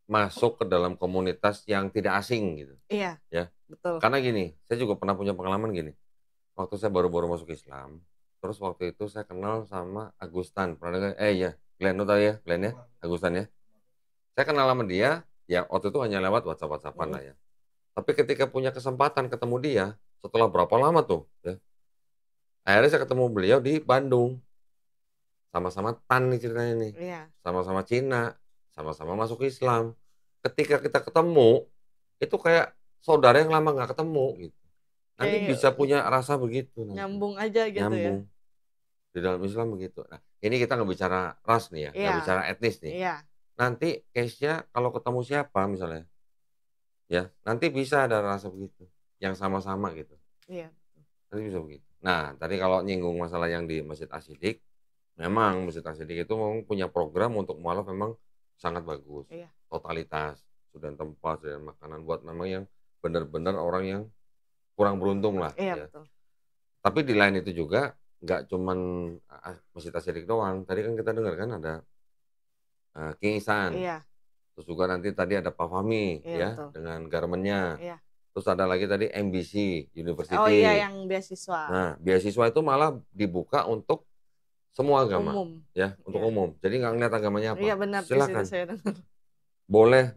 masuk ke dalam komunitas yang tidak asing gitu. Iya. Ya. Betul. Karena gini, saya juga pernah punya pengalaman gini. Waktu saya baru-baru masuk Islam, terus waktu itu saya kenal sama Agustan. Pernah dengar? Iya, Glenn tahu ya, Glenn ya, Agustan ya. Saya kenal sama dia, ya waktu itu hanya lewat WhatsApp-WhatsAppan lah ya. Tapi ketika punya kesempatan ketemu dia, setelah berapa lama tuh, ya. Akhirnya saya ketemu beliau di Bandung. Sama-sama Tan nih ceritanya nih. Iya. Sama-sama Cina, sama-sama masuk Islam. Ketika kita ketemu, itu kayak saudara yang lama nggak ketemu gitu. Nanti bisa punya rasa begitu. Nyambung aja gitu nyambung. Di dalam Islam begitu. Nah, ini kita nggak bicara ras nih ya, nggak bicara etnis nih. Iya. Nanti case-nya kalau ketemu siapa misalnya, ya nanti bisa ada rasa begitu, yang sama-sama gitu. Iya. Nanti bisa begitu. Nah, tadi kalau nyinggung masalah yang di Masjid Asidik, memang Masjid Asidik itu memang punya program untuk mualaf memang sangat bagus. Iya. Totalitas, sudah tempat, sudah makanan buat memang yang benar-benar orang yang kurang beruntung lah. Iya, ya. betul. Tapi di lain itu juga nggak cuman Masjid Asidik doang. Tadi kan kita dengar kan ada King Ihsan. Iya. Terus juga nanti tadi ada Pak Fahmi ya betul. dengan garmennya. Iya. Terus ada lagi tadi MBC University. Oh iya, yang beasiswa. Nah, beasiswa itu malah dibuka untuk semua agama. Umum. Ya, untuk umum. Jadi nggak ngeliat agamanya apa. Iya benar, silakan. saya dengar. Boleh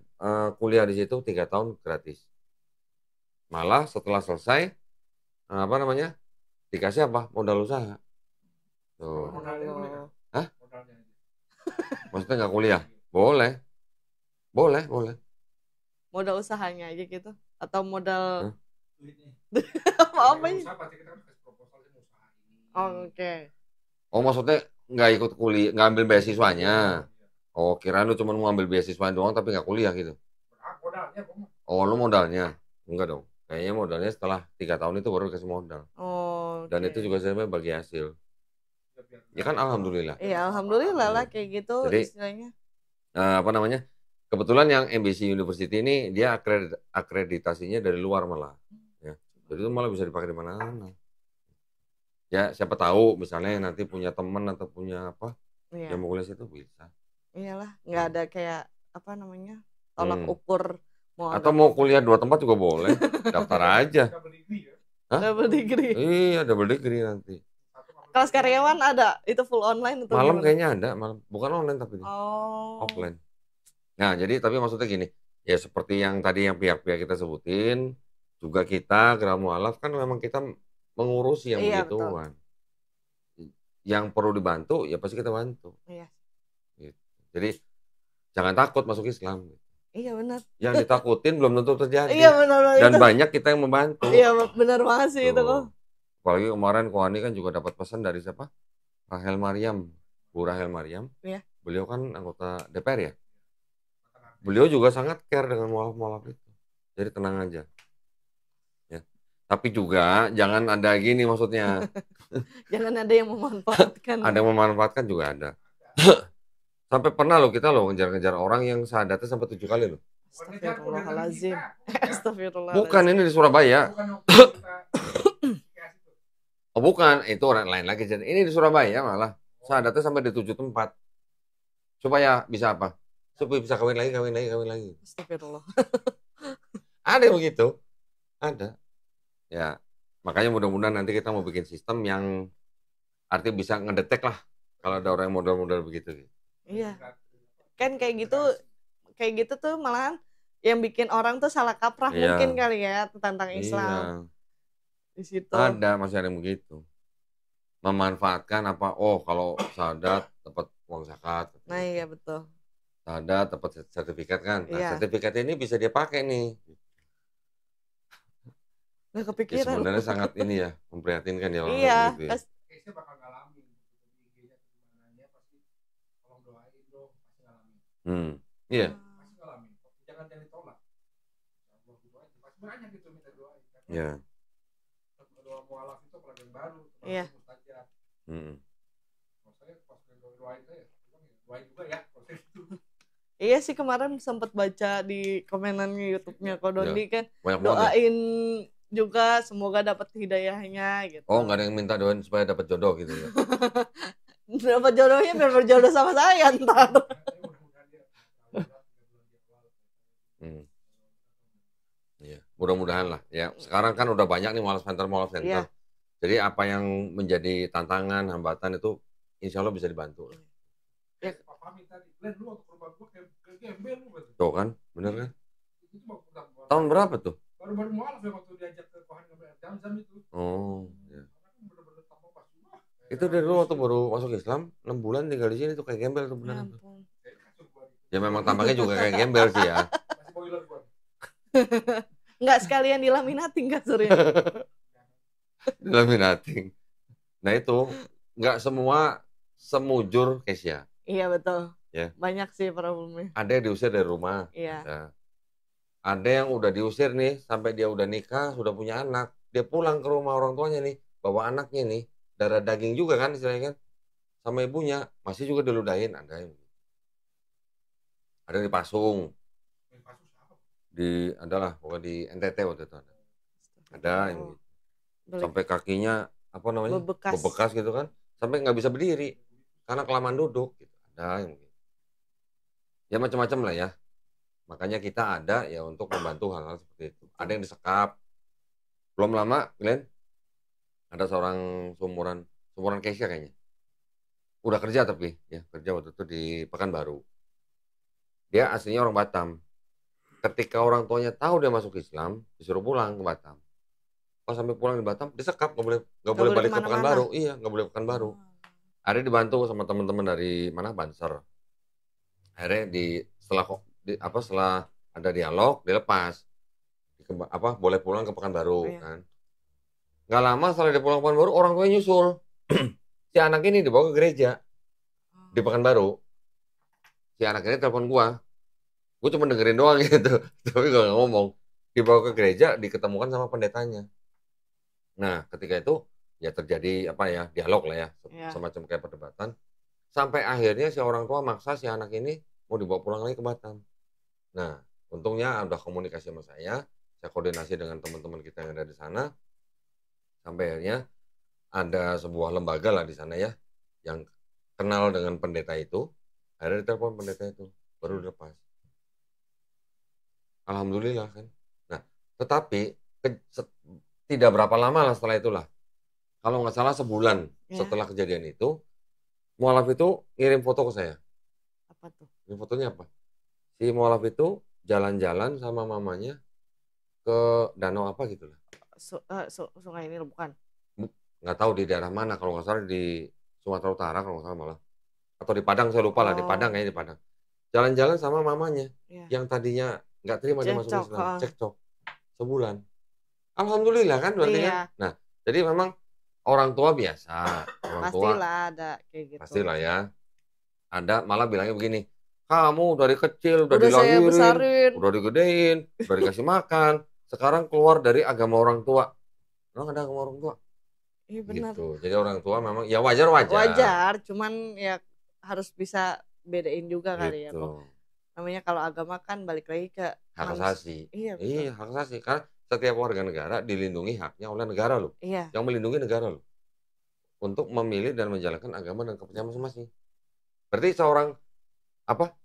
kuliah di situ 3 tahun gratis. Malah setelah selesai apa namanya? Dikasih apa? Modal usaha. Tuh. Hah? Maksudnya nggak kuliah? Boleh. Boleh. Modal usahanya aja gitu atau modal apa ini? Oke. Oh, maksudnya nggak ikut kuliah, nggak ambil beasiswanya. Oh, kirain lu cuma mau ambil beasiswa doang tapi nggak kuliah gitu. Oh, lu modalnya? Enggak dong. Kayaknya modalnya setelah 3 tahun itu baru dikasih modal. Oh. Dan itu juga sebenarnya bagi hasil. Ya kan alhamdulillah. Iya, alhamdulillah lah kayak gitu. Jadi, istilahnya. Apa namanya? Kebetulan yang MBC University ini dia akreditasinya dari luar malah. Ya. Jadi itu malah bisa dipakai di mana-mana. Ya, siapa tahu misalnya nanti punya teman atau punya apa yang mau kuliah situ bisa. Iyalah, nggak ada kayak apa namanya tolak ukur. Atau mau kuliah 2 tempat juga boleh, daftar aja. Hah? Double degree. Iya, double degree nanti. Kelas karyawan ada, itu full online atau Malam gimana? kayaknya ada, malam. Bukan online tapi offline. Nah, jadi tapi maksudnya gini, ya seperti yang tadi yang pihak-pihak kita sebutin, juga kita Gerak Mualaf kan memang kita mengurusi yang Iya, begituan. Yang perlu dibantu ya pasti kita bantu. Iya. Gitu. Jadi jangan takut masuk Islam. Iya benar. Yang ditakutin belum tentu terjadi. Iya benar. Dan itu. banyak kita yang membantu. Iya benar banget sih itu kok. Apalagi kemarin Kohani kan juga dapat pesan dari siapa? Rahel Mariam, Bu Rahel Mariam. Iya. Beliau kan anggota DPR ya. Beliau juga sangat care dengan mualaf-mualaf itu. Jadi tenang aja. Ya. Tapi juga jangan ada gini maksudnya. Jangan ada yang memanfaatkan. Ada yang memanfaatkan juga ada. Sampai pernah loh kita loh ngejar-ngejar orang yang syahadatnya sampai 7 kali loh. Astagfirullahaladzim. Astagfirullahaladzim. Bukan, ini di Surabaya. Oh bukan, itu orang lain lagi. Ini di Surabaya malah. Syahadatnya sampai di 7 tempat. Supaya bisa apa? Supaya bisa kawin lagi. Astagfirullah. Ada yang begitu. Ada. Ya, makanya mudah-mudahan nanti kita mau bikin sistem yang artinya bisa ngedetek lah kalau ada orang yang modal-modal begitu. Iya. Kan kayak gitu tuh malahan yang bikin orang tuh salah kaprah mungkin kali ya tentang Islam. Di situ. Ada, masih ada yang begitu. Memanfaatkan apa? Oh, kalau syahadat dapat uang zakat. Nah, iya betul. Syahadat dapat sertifikat kan. Nah, iya. sertifikat ini bisa dia pakai nih. Nggak kepikiran. Ya, sebenarnya sangat ini ya, memprihatinkan ya orang iya, gitu ya. Kayaknya bakal ngalamin. IG-nya kemananya pasti tolong doain dong, pasti ngalamin. Iya. Pasti ngalamin. Jangan ditolak. Pasti banyak gitu minta doain. Iya. Doa mualaf itu apalagi yang baru. Iya. Mustajab. Maksudnya pas doain saya, doain juga ya. Iya sih kemarin sempat baca di komenannya YouTube-nya Kodondi kan doain juga semoga dapat hidayahnya gitu. Oh, nggak ada yang minta doain supaya dapat jodoh gitu ya. Dapat jodohnya biar berjodoh sama saya ntar. Iya, mudah-mudahan lah ya. Sekarang kan udah banyak nih mualaf center. Iya. Jadi apa yang menjadi tantangan, hambatan itu insya Allah bisa dibantu. Ya, Papa minta di plan lu untuk rumah gua kayak gembel lu gitu. Tuh kan, bener kan? Tahun berapa tuh? Baru-baru mualaf ya waktu diajak ke Kohan Jam itu. Oh, ya. Itu dari dulu waktu baru masuk Islam 6 bulan tinggal di sini tuh kayak gembel tuh benar tuh. Ya memang tampaknya juga kayak gembel sih ya. Masih boiler gua. Nggak sekalian dilaminating kasurnya. Dilaminating. Nah itu nggak semua semujur Kesia. Iya betul. Ya. Banyak sih problemnya. Ada yang diusir dari rumah. Iya. Nah, ada yang udah diusir nih sampai dia udah nikah, sudah punya anak, dia pulang ke rumah orang tuanya nih, bawa anaknya nih, darah daging juga kan istilahnya kan, sama ibunya masih juga diludahin. Ada yang dipasung. Adalah pokoknya di NTT waktu itu ada yang sampai kakinya apa namanya bebekas gitu kan, sampai nggak bisa berdiri karena kelamaan duduk gitu. Ada yang ya macam-macam lah ya, makanya kita ada ya untuk membantu hal-hal seperti itu. Ada yang disekap. Belum lama Glenn ada seorang sumuran Kesia kayaknya udah kerja, tapi ya kerja waktu itu di Pekanbaru. Dia aslinya orang Batam. Ketika orang tuanya tahu dia masuk Islam, disuruh pulang ke Batam. Pas sampai pulang di Batam, disekap, nggak boleh balik ke Pekanbaru. Iya, nggak boleh Pekanbaru. Ada dibantu sama teman-teman dari mana Banser. Akhirnya setelah ada dialog, dilepas. Boleh pulang ke Pekanbaru kan. Nggak lama setelah dia pulang ke Pekanbaru, orang tuanya nyusul. Si anak ini dibawa ke gereja di Pekanbaru. Si anak ini telepon gua. Gue cuma dengerin doang gitu, tapi gue nggak ngomong. Dibawa ke gereja, diketemukan sama pendetanya. Nah, ketika itu ya terjadi dialog lah ya, semacam kayak perdebatan. Sampai akhirnya si orang tua maksa si anak ini mau dibawa pulang lagi ke Batam. Nah, untungnya udah komunikasi sama saya koordinasi dengan teman-teman kita yang ada di sana. Sampai akhirnya ada sebuah lembaga lah di sana ya, yang kenal dengan pendeta itu. Akhirnya ditelepon pendeta itu, baru dilepas. Alhamdulillah kan. Nah, tetapi tidak berapa lama lah setelah itulah. Kalau nggak salah sebulan setelah kejadian itu, mualaf itu ngirim foto ke saya. Apa tuh? Ini fotonya apa? Si mualaf itu jalan-jalan sama mamanya ke danau apa gitu lah. Sungai Nil bukan? Nggak tahu di daerah mana, kalau nggak salah di Sumatera Utara kalau nggak salah malah. Atau di Padang, saya lupa lah, di Padang kayaknya di Padang. Jalan-jalan sama mamanya, yang tadinya nggak terima dia masuk Islam, cekcok sebulan. Alhamdulillah kan berarti kan. Nah, jadi memang orang tua biasa, orang tua pastilah ada kayak gitu. Pastilah ya. Ada malah bilangnya begini, kamu dari kecil udah dilahirin, udah digedein, udah dikasih makan, sekarang keluar dari agama orang tua. Memang ada agama orang tua? Iya benar. Gitu. Jadi orang tua memang ya wajar. Wajar, cuman ya harus bisa bedain juga kali ya gitu. kok. Namanya kalau agama kan balik lagi ke hak asasi. Iya, hak asasi. Karena setiap warga negara dilindungi haknya oleh negara loh. Iya. Yang melindungi negara loh. Untuk memilih dan menjalankan agama dan kepercayaan masing-masing. Berarti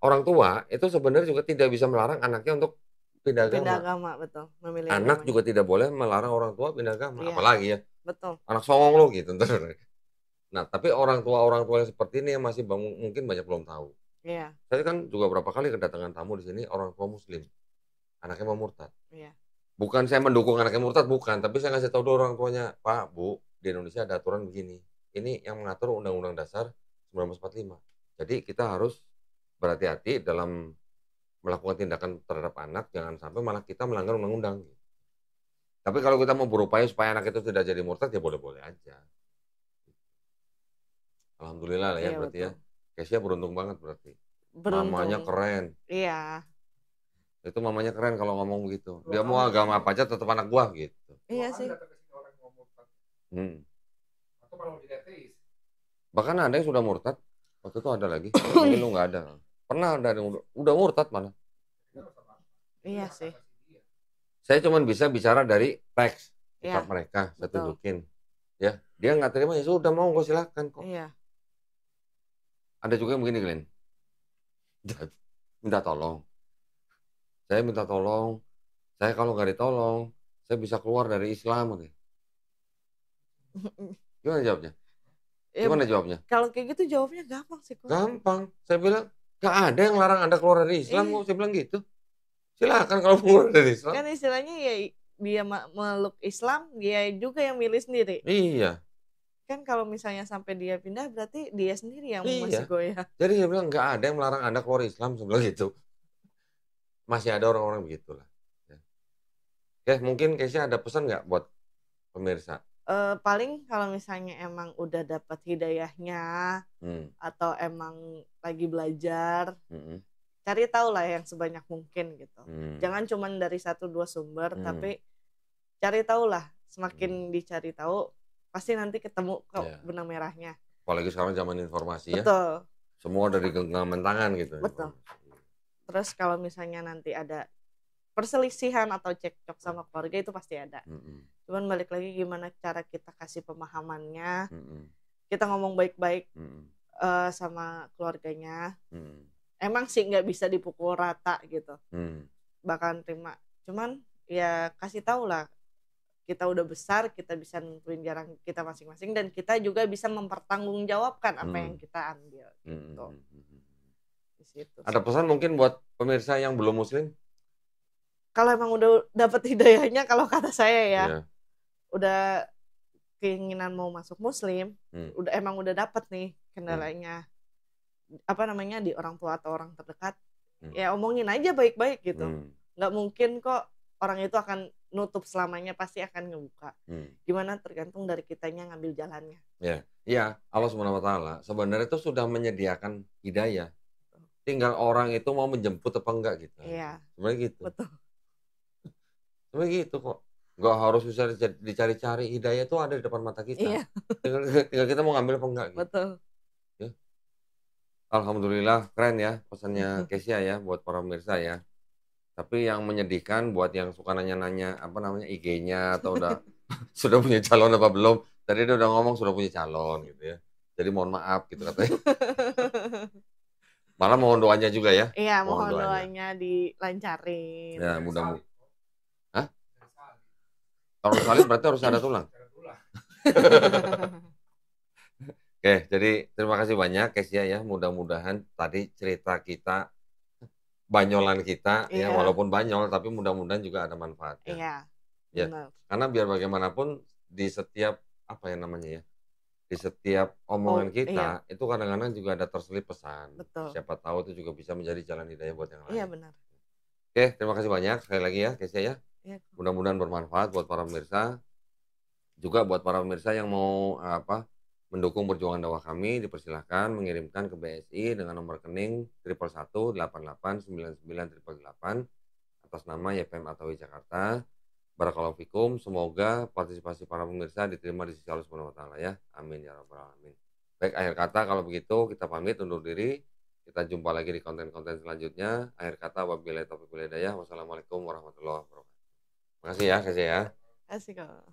orang tua itu sebenarnya juga tidak bisa melarang anaknya untuk pindah agama, betul. Memilih anak agamanya. Juga tidak boleh melarang orang tua pindah agama, apalagi ya. Betul. Anak songong lo gitu. Nah, tapi orang tua yang seperti ini yang masih mungkin banyak belum tahu. Iya. Saya kan juga berapa kali kedatangan tamu di sini orang tua Muslim, anaknya mau murtad. Iya. Bukan saya mendukung anaknya murtad, bukan, tapi saya ngasih tahu dulu orang tuanya, Pak, Bu, di Indonesia ada aturan begini. Ini yang mengatur Undang-Undang Dasar 1945. Jadi kita harus berhati-hati dalam melakukan tindakan terhadap anak, jangan sampai malah kita melanggar undang-undang. Tapi kalau kita mau berupaya supaya anak itu tidak jadi murtad, ya boleh-boleh aja. Alhamdulillah lah ya, berarti betul. Ya. Kesia beruntung banget berarti. Mamanya keren. Iya. Itu mamanya keren kalau ngomong gitu. Dia mau agama apa aja tetap anak gua gitu. Iya sih. Atau kalau tidak ateis. Bahkan ada yang sudah murtad. Waktu itu ada lagi. Mungkin lu nggak ada. Pernah ada yang udah murtad mana? Iya sih. Saya cuma bisa bicara dari teks kitab mereka. Saya tunjukin. Ya, dia nggak terima, ya sudah mau gue silakan kok. Iya. Ada juga yang begini, Glenn. Minta tolong. Saya minta tolong. Saya kalau nggak ditolong, saya bisa keluar dari Islam. Gimana jawabnya? Gimana jawabnya? Kalau kayak gitu jawabnya gampang sih kok. Gampang. Saya bilang, nggak ada yang larang Anda keluar dari Islam kok. Saya bilang gitu. Silakan kalau keluar dari Islam. Kan istilahnya ya dia meluk Islam, dia juga yang milih sendiri. Iya. Kan kalau misalnya sampai dia pindah, berarti dia sendiri yang masih goyah. Jadi saya bilang nggak ada yang melarang Anda keluar Islam, saya bilang gitu. Masih ada orang-orang begitulah. Oke, mungkin Kesia ada pesan nggak buat pemirsa? Paling kalau misalnya emang udah dapat hidayahnya, atau emang lagi belajar, cari tahu lah yang sebanyak mungkin gitu. Jangan cuma dari 1-2 sumber, tapi cari tahu lah. Semakin dicari tahu, pasti nanti ketemu kok benang merahnya. Apalagi sekarang zaman informasi. Betul. Ya. Semua dari genggaman tangan gitu. Betul. Terus kalau misalnya nanti ada perselisihan atau cekcok sama keluarga, itu pasti ada. Cuman balik lagi gimana cara kita kasih pemahamannya. Kita ngomong baik-baik sama keluarganya. Emang sih nggak bisa dipukul rata gitu. Bahkan terima. Cuman ya kasih tahu lah. Kita udah besar, kita bisa nentuin jalan kita masing-masing, dan kita juga bisa mempertanggungjawabkan apa yang kita ambil gitu. Di situ. Ada pesan mungkin buat pemirsa yang belum Muslim? Kalau emang udah dapat hidayahnya, kalau kata saya ya, udah keinginan mau masuk Muslim, udah dapat nih kendalanya, di orang tua atau orang terdekat, ya omongin aja baik-baik gitu. Nggak mungkin kok orang itu akan nutup selamanya, pasti akan ngebuka. Gimana tergantung dari kitanya ngambil jalannya. Iya, Allah SWT sebenarnya itu sudah menyediakan hidayah. Tinggal orang itu mau menjemput apa enggak gitu. Iya. Sebenarnya gitu. Betul. Sebenarnya gitu kok. Enggak harus bisa dicari-cari, hidayah itu ada di depan mata kita. Iya. Tinggal kita mau ngambil apa enggak gitu. Betul. Ya. Alhamdulillah keren ya pesannya Kesia ya buat para pemirsa ya. Tapi yang menyedihkan buat yang suka nanya-nanya IG-nya atau udah sudah punya calon apa belum. Tadi dia udah ngomong sudah punya calon gitu ya. Jadi mohon maaf gitu katanya. Malah mohon doanya juga ya. Iya, mohon doanya dilancarin. Ya, mudah-mudahan. Hah? Kalau salin berarti harus ada tulang. Oke, jadi terima kasih banyak Kesia ya. Mudah-mudahan tadi cerita kita, banyolan kita ya, walaupun banyol tapi mudah-mudahan juga ada manfaatnya. Iya. Ya, karena biar bagaimanapun di setiap apa ya namanya ya, di setiap omongan kita itu kadang-kadang juga ada terselip pesan. Betul. Siapa tahu itu juga bisa menjadi jalan hidayah buat yang lain. Iya benar. Oke, terima kasih banyak sekali lagi ya Kesia ya. Mudah-mudahan bermanfaat buat para pemirsa. Juga buat para pemirsa yang mau mendukung perjuangan dakwah kami, dipersilahkan mengirimkan ke BSI dengan nomor rekening 111889988 atas nama YPM Atawi Jakarta. Barakallahu fikum, semoga partisipasi para pemirsa diterima di sisi Allah Subhanahu wa taala ya. Amin ya rabbal alamin. Baik, akhir kata kalau begitu kita pamit undur diri. Kita jumpa lagi di konten-konten selanjutnya. Akhir kata wabillahi taufiq wal hidayah. Wassalamualaikum warahmatullahi wabarakatuh. Makasih ya, kasih ya. Asik kok.